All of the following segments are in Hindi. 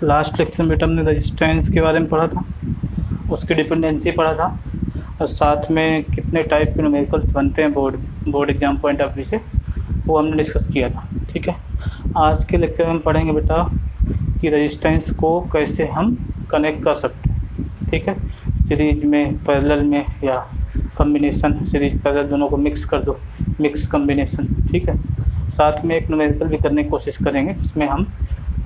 लास्ट लेक्चर में बेटा हमने रेजिस्टेंस के बारे में पढ़ा था, उसकी डिपेंडेंसी पढ़ा था, और साथ में कितने टाइप के न्यूमेरिकल्स बनते हैं board exam point of view से, वो हमने डिस्कस किया था। ठीक है, आज के लेक्चर में हम पढ़ेंगे बेटा कि रेजिस्टेंस को कैसे हम कनेक्ट कर सकते हैं। ठीक है, सीरीज में, पैरेलल में या कम्बिनेशन, सीरीज पैरेलल दोनों को मिक्स कर दो, मिक्स कम्बिनेशन। ठीक है, साथ में एक न्यूमेरिकल भी करने की कोशिश करेंगे जिसमें हम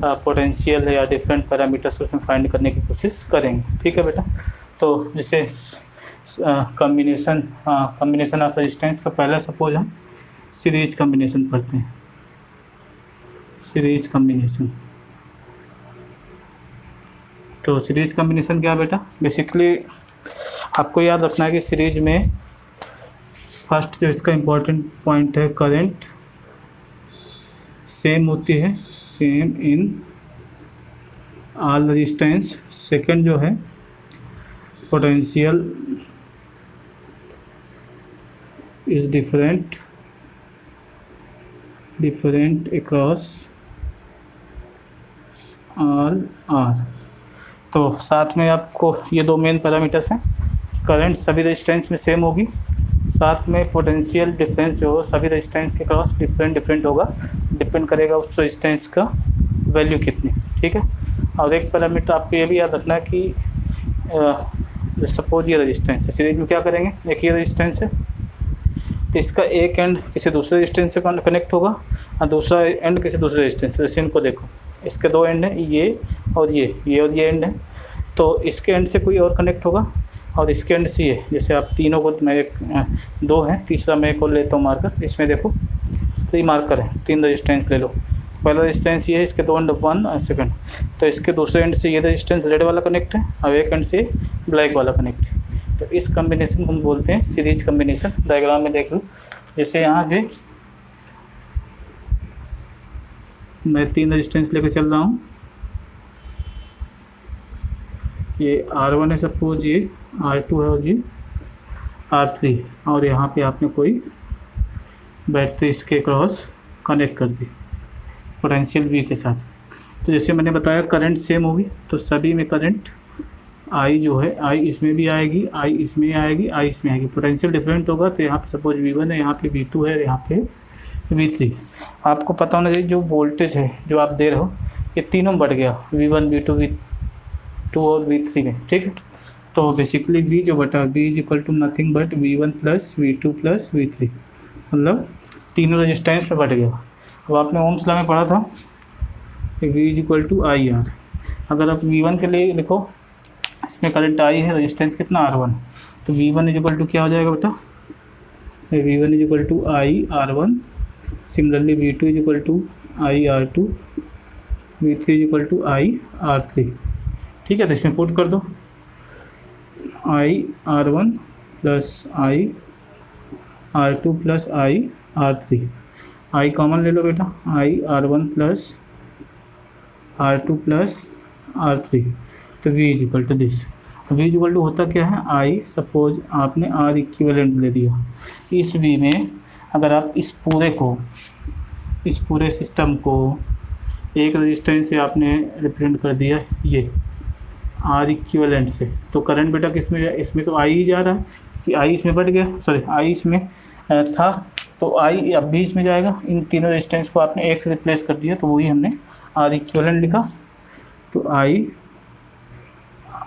पोटेंशियल या डिफरेंट पैरामीटर्स उसमें फाइंड करने की कोशिश करेंगे। ठीक है बेटा, तो जैसे कम्बिनेशन ऑफ रेजिस्टेंस, तो पहले सपोज हम सीरीज कम्बिनेशन पढ़ते हैं। सीरीज कम्बिनेशन, तो सीरीज कम्बिनेशन क्या बेटा, बेसिकली आपको याद रखना है कि सीरीज में फर्स्ट जो इसका इम्पोर्टेंट पॉइंट है, करंट सेम होती है, same in all resistance. Second जो है potential is different across all R. तो साथ में आपको ये दो मेन पैरामीटर्स हैं, करंट सभी रेजिस्टेंस में सेम होगी, साथ में पोटेंशियल डिफरेंस जो हो सभी रेजिस्टेंस के क्रॉस डिफरेंट होगा, डिपेंड करेगा उस रेजिस्टेंस का वैल्यू कितनी। ठीक है, और एक पैरामीटर आपको ये भी याद रखना है कि सपोज ये रेजिस्टेंस है, सीरीज में क्या करेंगे, एक ये रेजिस्टेंस है तो इसका एक एंड किसी दूसरे रेजिस्टेंस से कनेक्ट होगा और दूसरा एंड किसी दूसरे रेजिस्टेंस से। जैसे इनको देखो, इसके दो एंड हैं, ये और ये एंड है, तो इसके एंड से कोई और कनेक्ट होगा और इसके एंड से ये। जैसे आप तीनों को, मैं दो हैं, तीसरा मैं एक और लेता हूँ मार्कर, इसमें देखो तो ये मार्कर है, तीन रेजिस्टेंस ले लो। पहला रेजिस्टेंस ये है, इसके दो एंड 1 और सेकंड, तो इसके दूसरे एंड से ये रेजिस्टेंस रेड वाला कनेक्ट है और एक एंड से ब्लैक वाला कनेक्ट है। तो इस कम्बिनेशन को हम बोलते हैं सीरीज कम्बिनेशन। डायग्राम में देख लो, जैसे यहाँ पे मैं तीन रेजिस्टेंस लेकर चल रहा हूँ, ये R1 है सपोज, ये R2 है और ये R3, और यहाँ पे आपने कोई बैटरी इसके क्रॉस कनेक्ट कर दी पोटेंशियल V के साथ। तो जैसे मैंने बताया करंट सेम होगी, तो सभी में करंट I जो है, I इसमें भी आएगी, I इसमें आएगी, I इसमें आएगी। पोटेंशियल डिफरेंट होगा, तो यहाँ पे सपोज V1 है, यहाँ पे V2 है, यहाँ पे V3। आपको पता होना चाहिए जो वोल्टेज है जो आप दे रहे हो, ये तीनों में बढ़ गया, V1, V2, V2 और V3 में। ठीक है, तो बेसिकली V जो बटा, V is equal to nothing but V1 plus V2 plus V3, मतलब तीनों रेजिस्टेंस में बढ़ गया। अब आपने ओम्स लॉ में पढ़ा था V is equal to IR। अगर आप V1 के लिए लिखो, इसमें करंट I है, रेजिस्टेंस कितना R1, तो V1 इज इक्वल टू क्या हो जाएगा बेटा, V1 is equal to IR1। Similarly V2 is equal to IR2, V3 is equal to IR3। ठीक है, तो इसमें पुट कर दो IR1 plus IR2 plus IR3। I common ले लो बेटा, IR1 plus R2 plus R3, तो V is equal to this. V is equal to होता क्या है, I सपोज आपने R इक्विवेलेंट ले दिया, इस V में अगर आप इस पूरे सिस्टम को एक रेजिस्टेंस से आपने रिप्रेजेंट कर दिया ये R इक्विवेलेंट से, तो करंट बेटा किस में, इसमें तो I ही जा रहा है कि I इसमें बढ़ गया, सॉरी I इसमें था तो I अब भी इसमें जाएगा। इन तीनों रेजिस्टेंस को आपने एक से रिप्लेस कर दिया, तो वही हमने R इक्विवेलेंट लिखा। तो I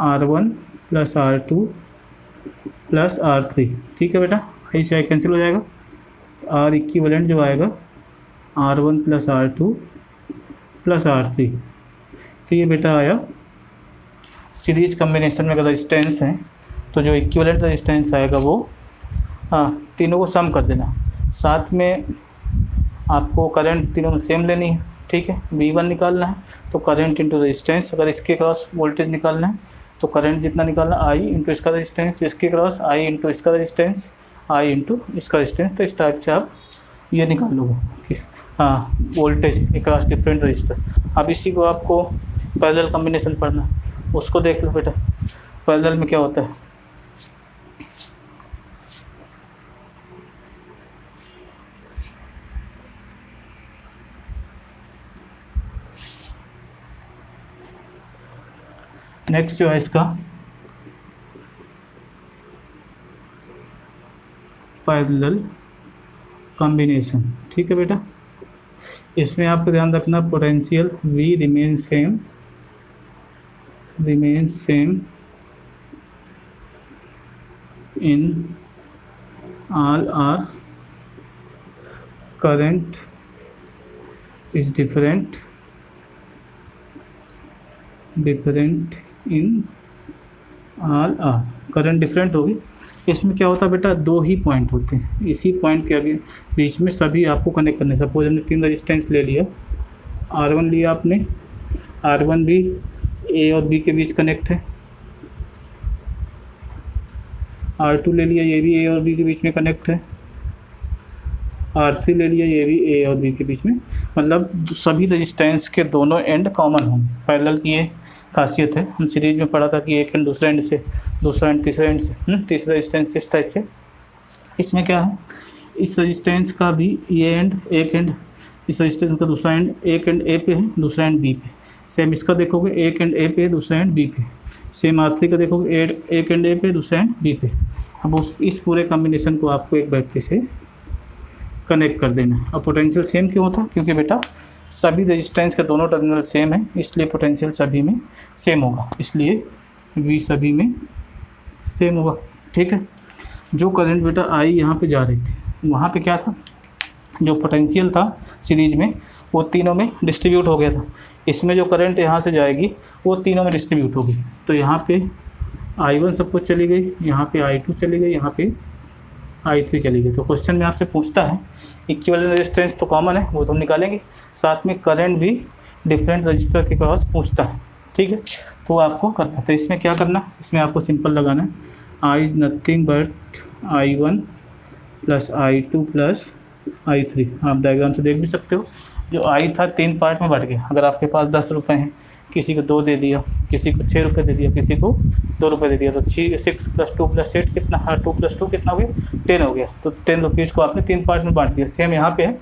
R1 plus R2 plus R3। ठीक है बेटा, I से I कैंसिल हो जाएगा, R इक्विवेलेंट जो आएगा R1 plus R2 plus R3। तो ये बेटा आया सीरीज कम्बिनेशन में। अगर रेजिस्टेंस है तो जो इक्विवेलेंट रेजिस्टेंस आएगा वो तीनों को सम कर देना, साथ में आपको करंट तीनों में सेम लेनी है। ठीक है, V1 निकालना है तो करंट इंटू रेजिस्टेंस, अगर इसके क्रॉस वोल्टेज निकालना है तो करंट जितना निकालना I इंटू इसका रेजिस्टेंस, इसके क्रॉस I इंटू इसका रेजिस्टेंस, I इंटू इसका रेजिस्टेंस। तो इस टाइप से आप ये निकाल लोगे वोल्टेज अक्रॉस डिफरेंट रजिस्टर। अब इसी को आपको पैरेलल कम्बिनेशन पढ़ना, उसको देख लो बेटा, पैरेलल में क्या होता है। नेक्स्ट जो है इसका पैरेलल कॉम्बिनेशन। ठीक है बेटा, इसमें आपको ध्यान रखना potential V remain same in all R, current is different in all R, current different होगी। इसमें क्या होता है बेटा, दो ही पॉइंट होते हैं, इसी पॉइंट के आगे बीच में सभी आपको कनेक्ट करने। सपोज हमने 3 रजिस्टेंस ले लिया, R1 लिया आपने, R1 भी A और B के बीच कनेक्ट है, R2 ले लिया, ये भी A और B के बीच में कनेक्ट है, R3 ले लिया, ये भी A और B के बीच में, मतलब सभी रजिस्टेंस के दोनों एंड कॉमन होंगे। पैरेलल की ये खासियत है, हम सीरीज में पढ़ा था कि एक एंड दूसरा एंड से, दूसरा एंड तीसरा एंड से, तीसरा रजिस्टेंस इस टाइप से। इसमें क्या है, इस रजिस्टेंस का भी ये एंड, एक एंड, इस रजिस्टेंस का दूसरा एंड, एक एंड A पे है, दूसरा एंड B पे। सेम इसका देखोगे, एक एंड A पे, दूसरा एंड B पे। सेम R3 का देखोगे, एक एंड A पे, दूसरा एंड B पे। अब इस पूरे कॉम्बिनेशन को आपको एक बैटरी से कनेक्ट कर देना है। और पोटेंशियल सेम क्यों होता है, क्योंकि बेटा सभी रेजिस्टेंस के दोनों टर्मिनल सेम है, इसलिए पोटेंशियल सभी में सेम होगा, इसलिए V सभी में सेम होगा। ठीक है, जो करंट बेटा I यहाँ पे जा रही थी, वहाँ पे क्या था, जो पोटेंशियल था सीरीज में वो तीनों में डिस्ट्रीब्यूट हो गया था। इसमें जो करंट यहाँ से जाएगी वो तीनों में डिस्ट्रीब्यूट होगी। तो यहाँ पे I1 सब कुछ चली गई, यहाँ पे I2 चली गई, यहाँ पे I3 चली गई। तो क्वेश्चन में आपसे पूछता है इक्विवेलेंट रेजिस्टेंस तो कॉमन है, वो तो हम निकालेंगे, साथ में करंट भी डिफरेंट रजिस्टर के क्रॉस पूछता है। ठीक है, तो आपको करना है। तो इसमें क्या करना, इसमें आपको सिंपल लगाना है, I is nothing but I1 plus I2 plus I3। आप डायग्राम से देख भी सकते हो, जो I था 3 पार्ट में बढ़ गया। अगर आपके पास 10 रुपये हैं, किसी को 2 दे दिया, किसी को 6 रुपये दे दिया, किसी को 2 रुपये दे दिया, तो 6 + 2 + 8 कितना, 2 + 2 कितना हो गया, 10 हो गया। तो 10 रुपीज़ को आपने 3 पार्ट में बांट दिया। सेम यहाँ पे है,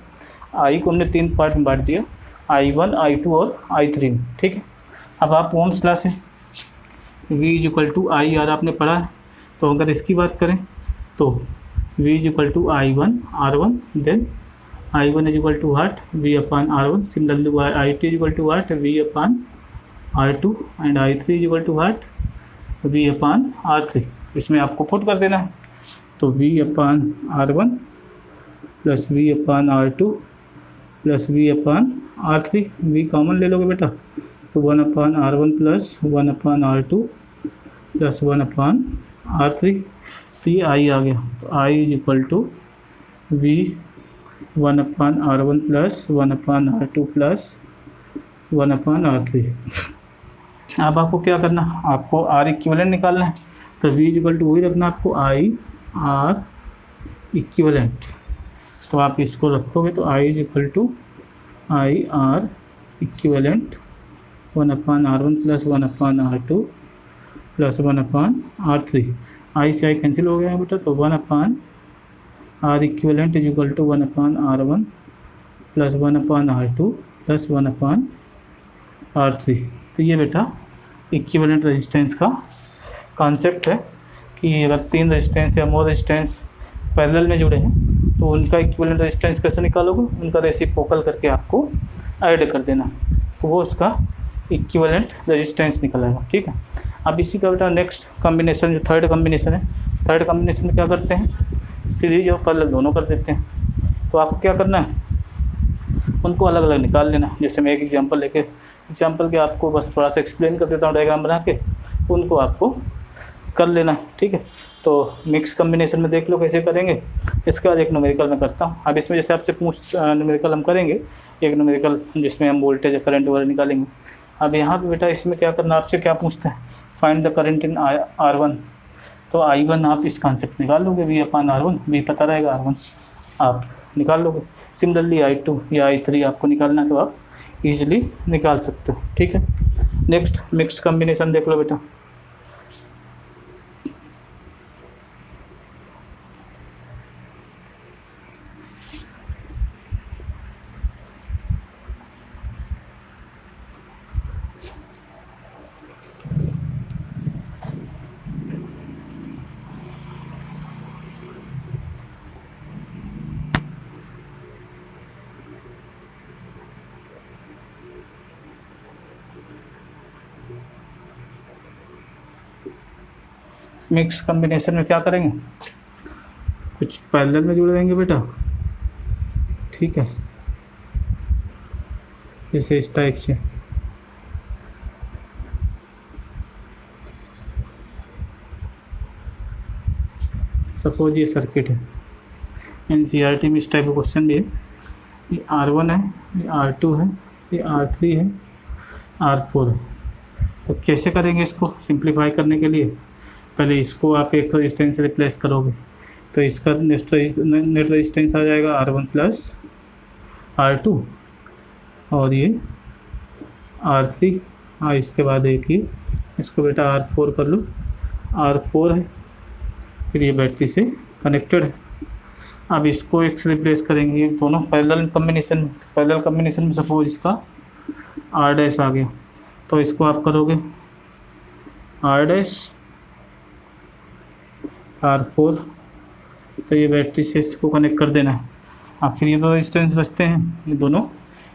I को हमने 3 पार्ट में बांट दिया, I1, I2 और I3 में। ठीक है, अब आप ओम्स लॉ से V = IR आपने पढ़ा है, तो अगर इसकी बात करें तो V = I1 R1, then I1 = what, V/R1, similarly I2 = what, V/R2, and I3 = what, V/R3। इसमें आपको पुट कर देना है, तो V/R1 plus V/R2 plus V/R3, V common ले लोगे बेटा, तो 1/R1 plus 1/R2 plus 1/R3। तो ये I आ गया, तो I = V 1/R1 plus 1/R2 plus 1/R3। अब आपको क्या करना, आपको R इक्विवेलेंट निकालना है, तो V = वही रखना आपको, I R इक्विवेलेंट। तो आप इसको रखोगे तो I = I R equivalent 1/R1 plus 1/R2 plus 1/R3। I से I कैंसिल हो गया बेटा, तो 1/R equivalent = 1/R1 plus 1/R2 plus 1/R3। तो ये बेटा इक्विवेलेंट रेजिस्टेंस का कॉन्सेप्ट है कि अगर 3 रेजिस्टेंस या मोर रेजिस्टेंस पैरेलल में जुड़े हैं तो उनका इक्विवेलेंट रेजिस्टेंस कैसे निकालोगे, उनका रेसिप्रोकल करके आपको ऐड कर देना, तो वो उसका इक्विवेलेंट रेजिस्टेंस निकल आएगा। ठीक है, अब इसी का बेटा नेक्स्ट कॉम्बिनेशन जो थर्ड कॉम्बिनेशन है, थर्ड कॉम्बिनेशन में क्या करते हैं, सीरीज और पैरेलल दोनों कर देते हैं। तो आपको क्या करना है, उनको अलग अलग निकाल लेना। जैसे मैं एक एग्जांपल लेके, एग्जांपल के आपको बस थोड़ा सा एक्सप्लेन कर देता हूँ डायग्राम बना के, उनको आपको कर लेना। ठीक है, तो मिक्स कॉम्बिनेशन में देख लो कैसे करेंगे। इसके बाद एक न्यूमेरिकल में करता हूँ। अब इसमें जैसे आपसे न्यूमेरिकल हम करेंगे, एक न्यूमेरिकल जिसमें हम वोल्टेज या करंट वगैरह निकालेंगे। अब यहाँ पे बेटा इसमें क्या करना, आपसे क्या पूछता है, find the current in R1। तो I1 आप इस कॉन्सेप्ट निकाल लोगे, V/R1, V पता रहेगा, R1 आप निकाल लोगे। सिमिलरली I2 या I3 आपको निकालना है तो आप इजीली निकाल सकते हो। ठीक है, नेक्स्ट मिक्स्ड कॉम्बिनेशन देख लो बेटा। मिक्स कॉम्बिनेशन में क्या करेंगे, कुछ पैरेलल में जुड़ देंगे बेटा, ठीक है, जैसे इस टाइप से। सपोज ये सर्किट है, एनसीईआरटी में इस टाइप का क्वेश्चन भी है। ये R1 है, ये R2 है, ये R3 है, R4 है। तो कैसे करेंगे इसको सिंप्लीफाई करने के लिए, पहले इसको आप एक रेजिस्टेंस से रिप्लेस करोगे तो इसका नेट रेजिस्टेंस आ जाएगा R1 प्लस R2 और ये R3। हाँ, इसके बाद एक ही इसको बेटा R4 कर लो, R4 है, फिर ये बैटरी से कनेक्टेड है। अब इसको एक से रिप्लेस करेंगे, ये दोनों पैरेलल कॉम्बिनेशन में सपोज इसका R डैश आ गया तो इसको आप करोगे R डैश R4, तो ये बैटरी से इसको कनेक्ट कर देना है। अब फिर ये दो रेजिस्टेंस बचते हैं, ये दोनों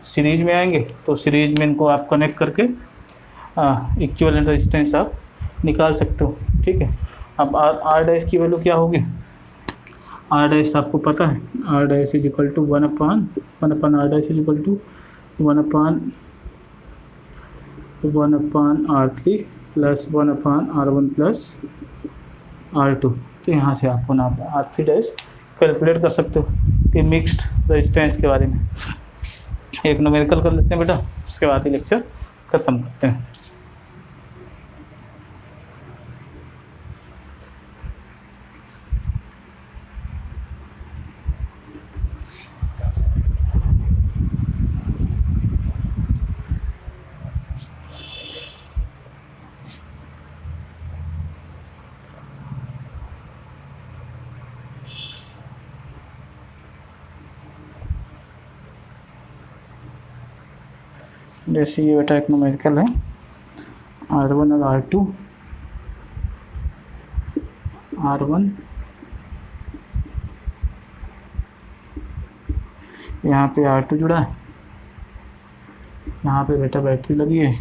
सीरीज में आएंगे तो सीरीज में इनको आप कनेक्ट करके इक्विवेलेंट रेजिस्टेंस आप निकाल सकते हो, ठीक है। अब R डैश की वैल्यू क्या होगी, R डैश आपको पता है, R dash is equal to 1/1 R dash is equal to 1/1 R3 plus 1/1 R1 plus R2। तो यहाँ से आपको ना R3 डैश कैलकुलेट कर सकते हो। तो मिक्स्ड रेजिस्टेंस के बारे में एक न्यूमेरिकल कर लेते हैं बेटा, उसके बाद ही लेक्चर ख़त्म करते हैं। जैसे ये बेटा एक न्यूमेरिकल है, R1 और R2, R1 यहाँ पे R2 जुड़ा है, यहाँ पे बेटा बैटरी लगी है,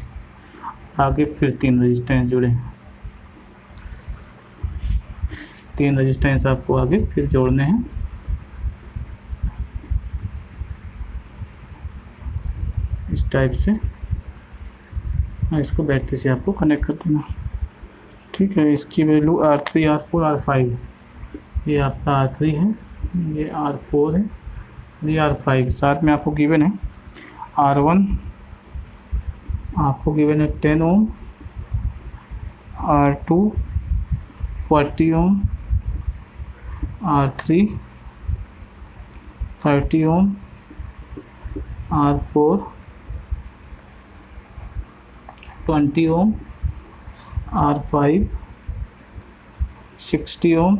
आगे फिर 3 रेजिस्टेंस जुड़े हैं, 3 रेजिस्टेंस आपको आगे फिर जोड़ने हैं। इस टाइप से और इसको बैटरी से आपको कनेक्ट कर देना, ठीक है। इसकी वैल्यू R3 R4 R5, ये आपका R3 है, ये R4 है, ये R5। साथ में आपको गिवन है R1 आपको गिवन है 10 ओम, R2 40 ओम, R3 30 ओम, R4 20 ओम, R5 60 ओम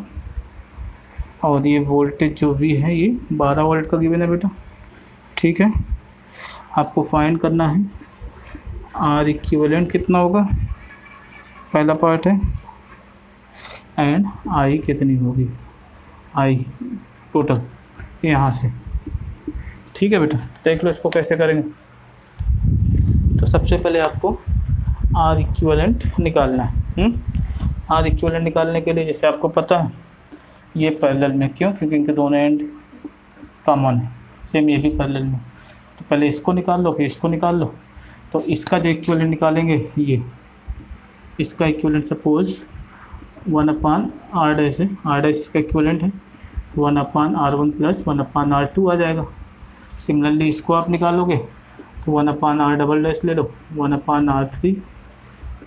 और ये वोल्टेज जो भी है ये 12 वोल्ट का गिवन है बेटा, ठीक है। आपको फाइंड करना है R इक्विवेलेंट कितना होगा, पहला पार्ट है, एंड I कितनी होगी, I टोटल यहाँ से, ठीक है बेटा। देख लो इसको कैसे करेंगे। तो सबसे पहले आपको R इक्विवेलेंट निकालना है। R इक्विवेलेंट निकालने के लिए जैसे आपको पता है ये पैरेलल में, क्यों, क्योंकि इनके दोनों एंड कॉमन है, सेम ये भी पैरेलल में। तो पहले इसको निकाल लो फिर इसको निकाल लो। तो इसका जो इक्विवेलेंट निकालेंगे, ये इसका इक्विवेलेंट सपोज 1/R डैश है, R डैश इसका इक्विवेलेंट है, 1/R1 प्लस 1/R2 आ जाएगा। सिमिलरली इसको आप निकालोगे तो 1/R डबल डैश ले लो, 1/R3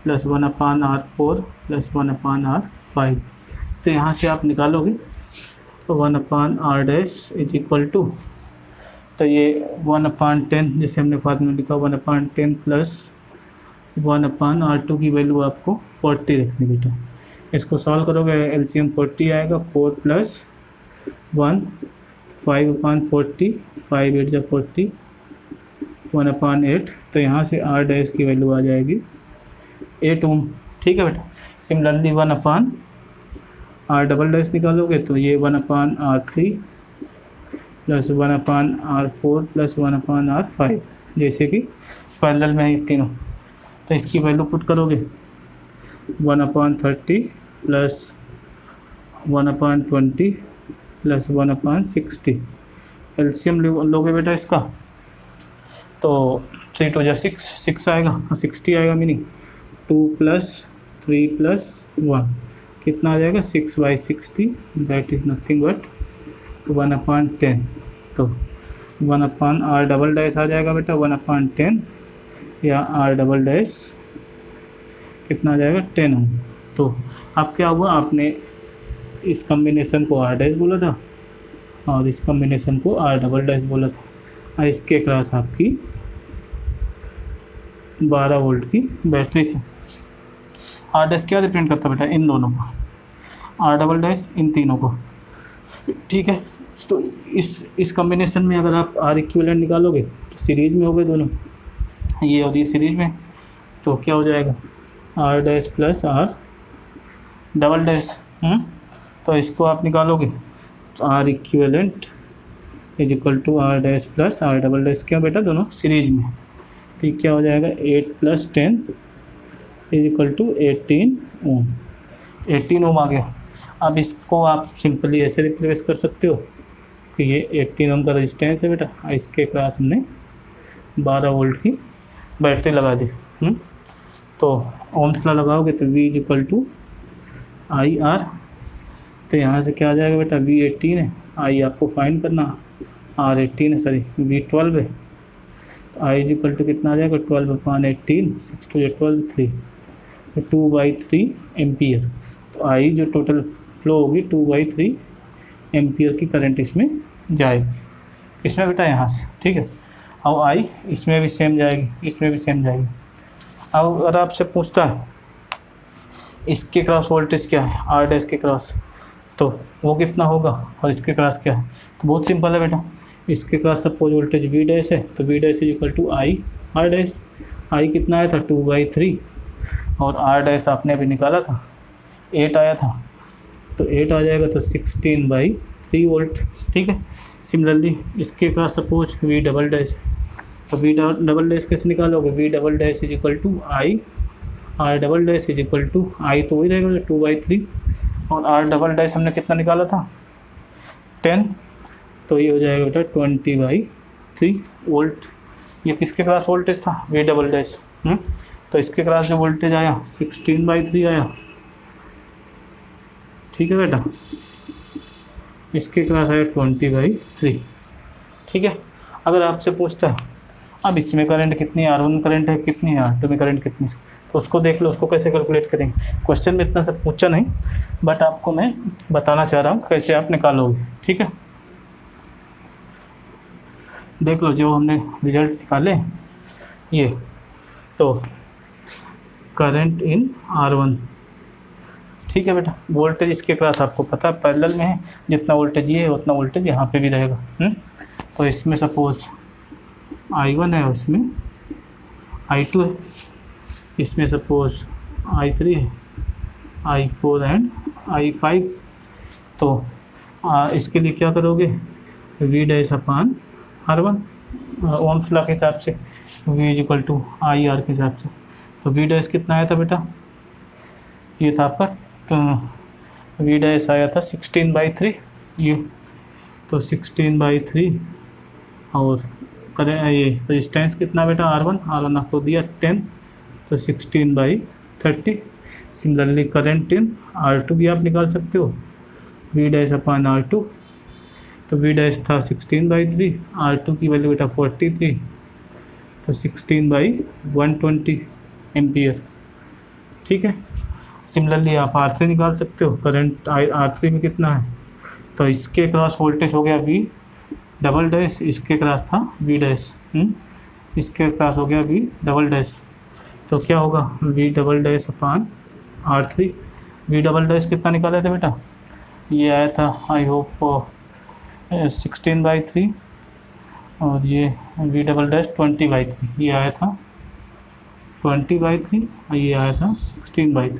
plus 1/R4 plus 1/R5। तो यहाँ से आप निकालोगे तो 1/R dash is equal to, तो ये 1/10 जैसे हमने फार्मूला लिखा 1/10 प्लस 1/R2 की वैल्यू आपको 40 रखनी बेटा। इसको सॉल्व करोगे एलसीएम 40 आएगा, 4 प्लस 1 5/40, 5 8 जा 40, 1/8। तो यहाँ से R डैश की वैल्यू आ जाएगी 8 ओम, ठीक है बेटा। सिमिलरली 1/R डबल डैश निकालोगे तो ये 1/R3 plus 1/R4 plus 1/R5, जैसे कि पैरेलल में ये तीनों। तो इसकी वैल्यू पुट करोगे 1/30 प्लस 1/20 प्लस 1/60। एलसीएम लोगे बेटा इसका तो 3 2 6 आएगा, 60 आएगा मीनिंग 2 + 3 + 1 कितना आ जाएगा 6/60, दैट इज़ नथिंग बट 1/10। तो 1/r" आ जाएगा बेटा 1/10 या r" कितना आ जाएगा 10 ओम। तो अब क्या हुआ, आपने इस कम्बिनेशन को r' बोला था और इस कम्बिनेशन को r" बोला था, और इसके अक्रॉस आपकी 12 वोल्ट की बैटरी थी। r' क्या रिप्रेजेंट करता है बेटा, इन दोनों को, r" इन तीनों को, ठीक है। तो इस कम्बिनेशन में अगर आप R इक्विवेलेंट निकालोगे तो सीरीज में हो गए दोनों, ये और ये सीरीज में, तो क्या हो जाएगा r' + r". तो इसको आप निकालोगे तो R इक्विवेलेंट = r' + r", क्या बेटा दोनों सीरीज में, तो क्या हो जाएगा 8 + 10 = 18 ओम। 18 ओम आ गया। अब इसको आप सिंपली ऐसे रिप्लेस कर सकते हो कि ये 18 ओम का रेजिस्टेंस है बेटा, इसके पास हमने 12 वोल्ट की बैटरी लगा दी। तो ओम्स लॉ लगाओगे तो V = IR, तो यहाँ से क्या आ जाएगा बेटा, V 18 है, I आपको फाइंड करना, R 18 है, सॉरी V 12 है, तो I = कितना आ जाएगा 12/18, 6 2 12 3, 2/3 एम्पियर। तो I जो टोटल फ्लो होगी 2/3 एम्पियर की करंट इसमें जाएगी, इसमें बेटा यहाँ से, ठीक है। और I इसमें भी सेम जाएगी, इसमें भी सेम जाएगी। अब अगर आपसे पूछता है इसके क्रॉस वोल्टेज क्या है, r' के क्रॉस, तो वो कितना होगा और इसके क्रॉस क्या है, तो बहुत सिंपल है बेटा, इसके क्रॉस सपोज वोल्टेज V' है तो V' = I r'। I कितना आया था 2/3 और r' आपने अभी निकाला था 8 आया था, तो 8 आ जाएगा तो 16/3 वोल्ट, ठीक है। सिमिलरली इसके क्रॉस सपोज V", तो V" कैसे निकालोगे, V" = I, r" I तो वही रहेगा 2/3 और r" हमने कितना निकाला था 10, तो ये हो जाएगा बेटा 20/3 वोल्ट। ये किसके क्रॉस वोल्टेज था, V"। तो इसके क्रॉस जो वोल्टेज आया 16/3 आया, ठीक है बेटा, इसके क्रॉस आया 20/3, ठीक है। अगर आपसे पूछता है अब इसमें करंट कितनी है, R1 करंट है कितनी है, R2 में करंट कितनी है, तो उसको देख लो, उसको कैसे कैलकुलेट करेंगे। क्वेश्चन में इतना सब पूछा नहीं, बट आपको मैं बताना चाह रहा हूँ कैसे आप निकालोगे, ठीक है। देख लो जो हमने रिजल्ट निकाले ये, तो करंट इन R1, ठीक है बेटा। वोल्टेज इसके क्रॉस आपको पता है पैरेलल में है, जितना वोल्टेज ये है उतना वोल्टेज यहाँ पे भी रहेगा। तो इसमें सपोज I1 है, उसमें I2 है, इसमें सपोज I3 है, I4 एंड I5। तो इसके लिए क्या करोगे, V'/R1 ओम्स लॉ के हिसाब से, V = IR के हिसाब से। तो V' कितना आया था बेटा, ये था आपका V' आया था 16/3 ये, तो 16/3 और ये रेजिस्टेंस कितना बेटा R1 आपको दिया 10, तो 16/30। सिमिलरली करंट इन R2 भी आप निकाल सकते हो, V'/R2, तो V' था 16/3, R2 की वैल्यू बेटा 43, तो 16/120 एम्पियर, ठीक है। सिमिलरली आप R3 निकाल सकते हो, करंट R3 में कितना है, तो इसके क्रॉस वोल्टेज हो गया V', इसके क्रॉस था V', इसके क्रॉस हो गया V', तो क्या होगा V'/R3। V' कितना निकाले थे बेटा, ये आया था आई होप 16/3 और ये V', 20/3, ये आया था 20/3 और ये आया था 16/3।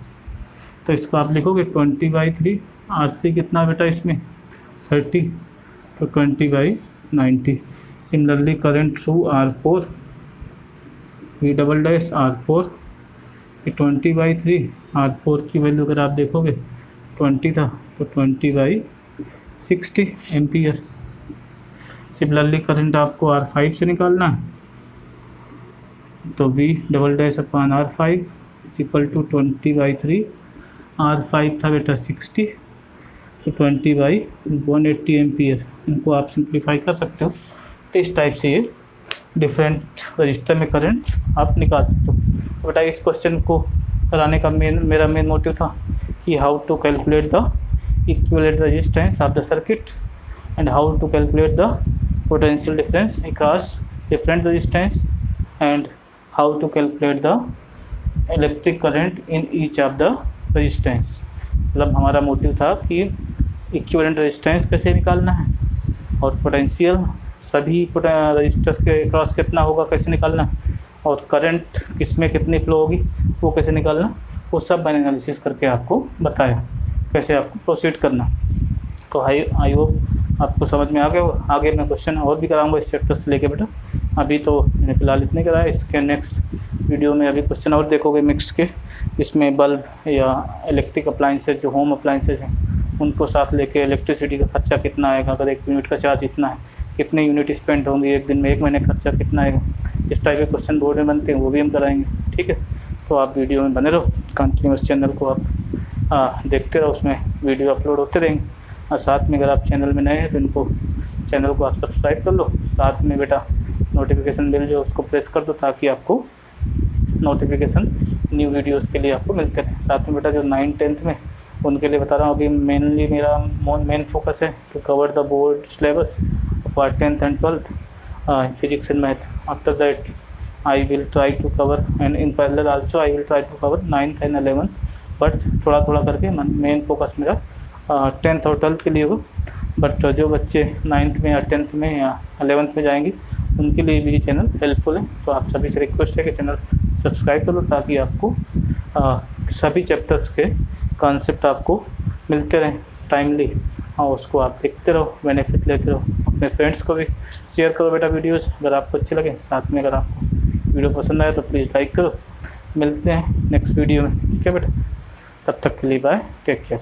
तो इसको आप लिखोगे 20/3, R3 कितना बेटा इसमें 30, तो 20/90। Similarly current through R4, V'/R4 20/3, R4 की वैल्यू अगर आप देखोगे 20 था तो 20/60 एम्पियर। सिमिलरली करंट आपको R5 से निकालना है, तो V double dash upon R5 is equal to 20/3। R5 था बेटा 60, तो 20/180 एम्पियर। इनको आप सिंप्लीफाई कर सकते हो। तो इस टाइप से ये डिफरेंट रजिस्टर में करंट आप निकाल सकते हो। तो बेटा इस क्वेश्चन को कराने का मेरा मेन मोटिव था कि how to calculate the equivalent resistance of the circuit and how to calculate the potential difference across different resistance and how to calculate the electric current in each of the resistance. मतलब हमारा मोटिव था कि इक्विवेलेंट रेजिस्टेंस कैसे निकालना है और पोटेंशियल सभी रजिस्टर्स के क्रॉस कितना होगा कैसे निकालना है, और करंट किस में कितनी फ्लो होगी वो कैसे निकालना, वो सब मैंने एनालिसिस करके आपको बताया कैसे आपको प्रोसीड करना। तो आई होप आपको समझ में आ गया। आगे मैं क्वेश्चन और भी कराऊंगा इस चैप्टर से लेके बेटा। अभी तो मैंने फिलहाल इतने कराया, इसके नेक्स्ट वीडियो में अभी क्वेश्चन और देखोगे मिक्स के। इसमें बल्ब या इलेक्ट्रिक अप्लाइंसेज जो होम अप्लाइंसेज हैं उनको साथ लेके इलेक्ट्रिसिटी का खर्चा कितना आएगा, अगर 1 यूनिट का चार्ज इतना है, कितने यूनिट स्पेंड होंगे एक दिन में, 1 महीने खर्चा कितना आएगा, इस टाइप के क्वेश्चन बोर्ड में बनते हैं, वो भी हम कराएंगे। ठीक है, तो आप वीडियो में बने रहो, कंटिन्यूस चैनल को आप देखते रहो, उसमें वीडियो अपलोड होते रहेंगे। और साथ में अगर आप चैनल में नए हैं तो इनको चैनल को आप सब्सक्राइब कर लो, साथ में बेटा नोटिफिकेशन बेल जो उसको प्रेस कर दो ताकि आपको नोटिफिकेशन न्यू वीडियोस के लिए आपको मिलते रहे। साथ में बेटा जो 9th-10th में उनके लिए बता रहा हूँ, अभी मेनली मेरा मेन फोकस है to cover the board syllabus for 10th and 12th physics and math. After that I will try to cover and in parallel also I will try to cover 9th and 11th, but थोड़ा थोड़ा करके मेन फोकस मेरा 10th और 12th के लिए हो। बट जो बच्चे 9th में या 10th में या 11th में जाएंगे उनके लिए भी चैनल हेल्पफुल है। तो आप सभी से रिक्वेस्ट है कि चैनल सब्सक्राइब कर लो ताकि आपको सभी चैप्टर्स के कॉन्सेप्ट आपको मिलते रहें टाइमली, और उसको आप देखते रहो, बेनिफिट लेते रहो। अपने फ्रेंड्स को भी शेयर करो बेटा वीडियोस अगर आपको अच्छे लगे। साथ में अगर आपको वीडियो पसंद आए तो प्लीज़ लाइक करो। मिलते हैं नेक्स्ट वीडियो में, ठीक है बेटा, तब तक के लिए बाय, टेक केयर।